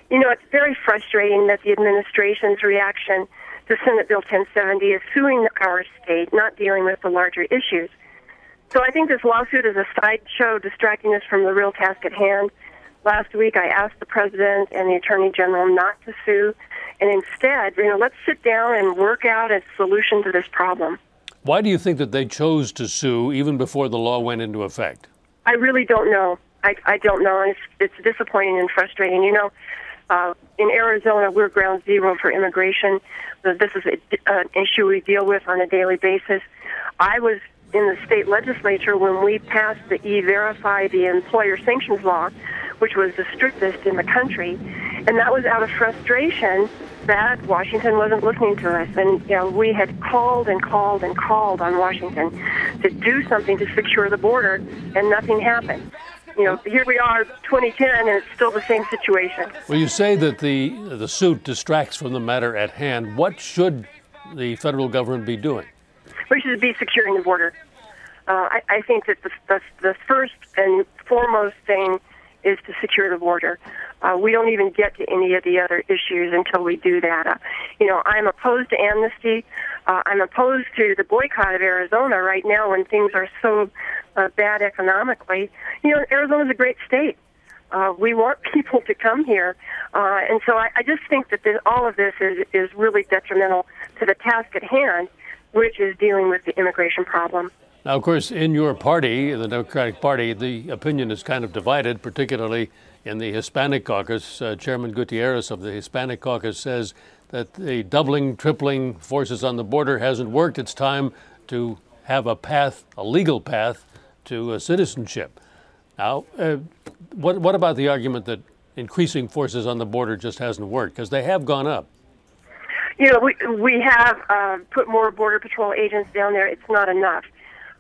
You know, it's very frustrating that the administration's reaction to Senate Bill 1070 is suing our state, not dealing with the larger issues. So I think this lawsuit is a sideshow distracting us from the real task at hand. Last week I asked the President and the Attorney General not to sue, and instead, let's sit down and work out a solution to this problem. Why do you think that they chose to sue even before the law went into effect? I really don't know. I don't know, and it's disappointing and frustrating. In Arizona, we're ground zero for immigration. This is an issue we deal with on a daily basis. I was in the state legislature when we passed the E-Verify, the employer sanctions law, which was the strictest in the country, and that was out of frustration that Washington wasn't listening to us. And we had called and called and called on Washington to do something to secure the border, and nothing happened. Here we are, 2010, and it's still the same situation. Well, you say that the suit distracts from the matter at hand. What should the federal government be doing? We should be securing the border. I think that the first and foremost thing is to secure the border. We don't even get to any of the other issues until we do that. I'm opposed to amnesty. I'm opposed to the boycott of Arizona right now when things are so bad economically. Arizona's a great state. We want people to come here. And so I just think that all of this is really detrimental to the task at hand, which is dealing with the immigration problem. Now, of course, in your party, the Democratic Party, the opinion is kind of divided, particularly in the Hispanic caucus. Chairman D-Ariz of the Hispanic caucus says that the doubling, tripling forces on the border hasn't worked. It's time to have a legal path to citizenship. Now, what about the argument that increasing forces on the border just hasn't worked? Because they have gone up. We have put more Border Patrol agents down there. It's not enough.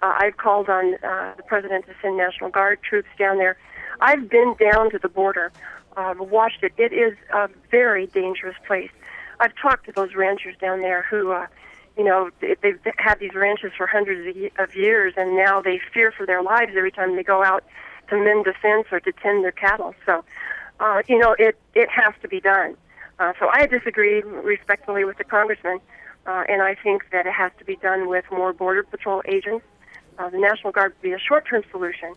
I've called on the President to send National Guard troops down there. I've been down to the border, watched it. It is a very dangerous place. I've talked to those ranchers down there who, they've had these ranches for hundreds of years, and now they fear for their lives every time they go out to mend a fence or to tend their cattle. So, it has to be done. So I disagree respectfully with the congressman, and I think that it has to be done with more Border Patrol agents. The National Guard would be a short-term solution,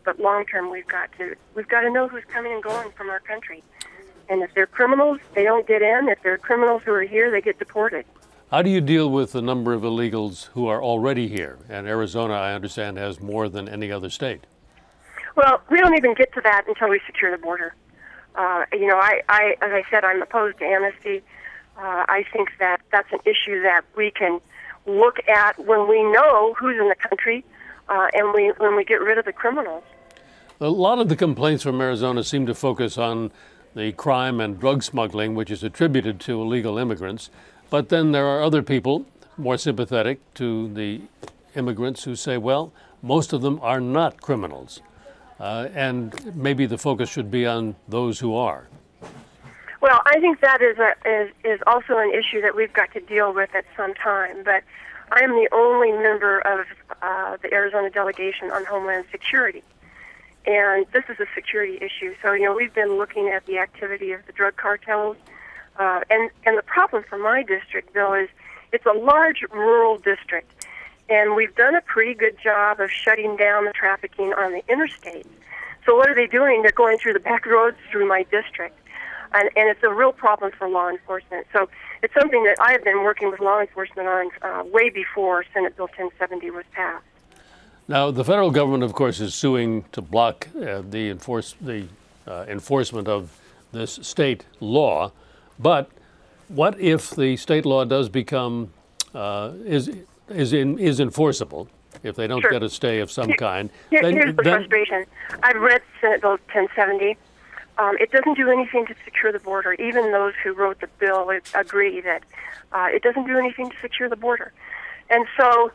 but long-term we've got to know who's coming and going from our country. And if they're criminals, they don't get in. If they're criminals who are here, they get deported. How do you deal with the number of illegals who are already here? And Arizona, I understand, has more than any other state. Well, we don't even get to that until we secure the border. As I said, I'm opposed to amnesty. I think that that's an issue that we can look at when we know who's in the country, and when we get rid of the criminals. A lot of the complaints from Arizona seem to focus on the crime and drug smuggling, which is attributed to illegal immigrants. But then there are other people more sympathetic to the immigrants who say, well, most of them are not criminals. And maybe the focus should be on those who are. Well, I think that is also an issue that we've got to deal with at some time. But I am the only member of the Arizona delegation on Homeland Security. And this is a security issue. So, we've been looking at the activity of the drug cartels. And the problem for my district, Bill, is it's a large rural district. And we've done a pretty good job of shutting down the trafficking on the interstate. So what are they doing? They're going through the back roads through my district. And it's a real problem for law enforcement. So it's something that I have been working with law enforcement on way before Senate Bill 1070 was passed. Now, the federal government, of course, is suing to block the enforcement of this state law. But what if the state law does become is enforceable? If they don't get a stay of some kind, here's the frustration. I've read Senate Bill 1070. It doesn't do anything to secure the border. Even those who wrote the bill agree that it doesn't do anything to secure the border. And so,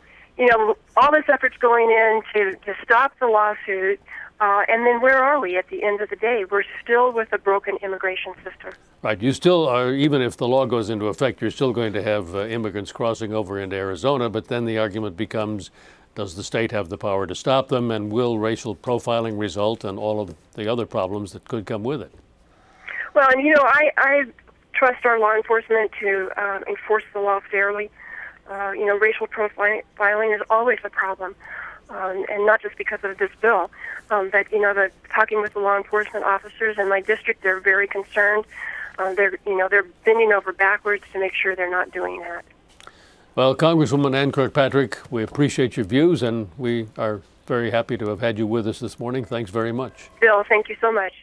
all this effort's going in to stop the lawsuit, and then where are we at the end of the day? We're still with a broken immigration system. Right. You still are, even if the law goes into effect, you're still going to have immigrants crossing over into Arizona, but then the argument becomes, does the state have the power to stop them, and will racial profiling result, and all of the other problems that could come with it? Well, and I trust our law enforcement to enforce the law fairly. Racial profiling is always a problem, and not just because of this bill. But talking with the law enforcement officers in my district, they're very concerned. They're bending over backwards to make sure they're not doing that. Well, Congresswoman Ann Kirkpatrick, we appreciate your views, and we are very happy to have had you with us this morning. Thanks very much. Bill, thank you so much.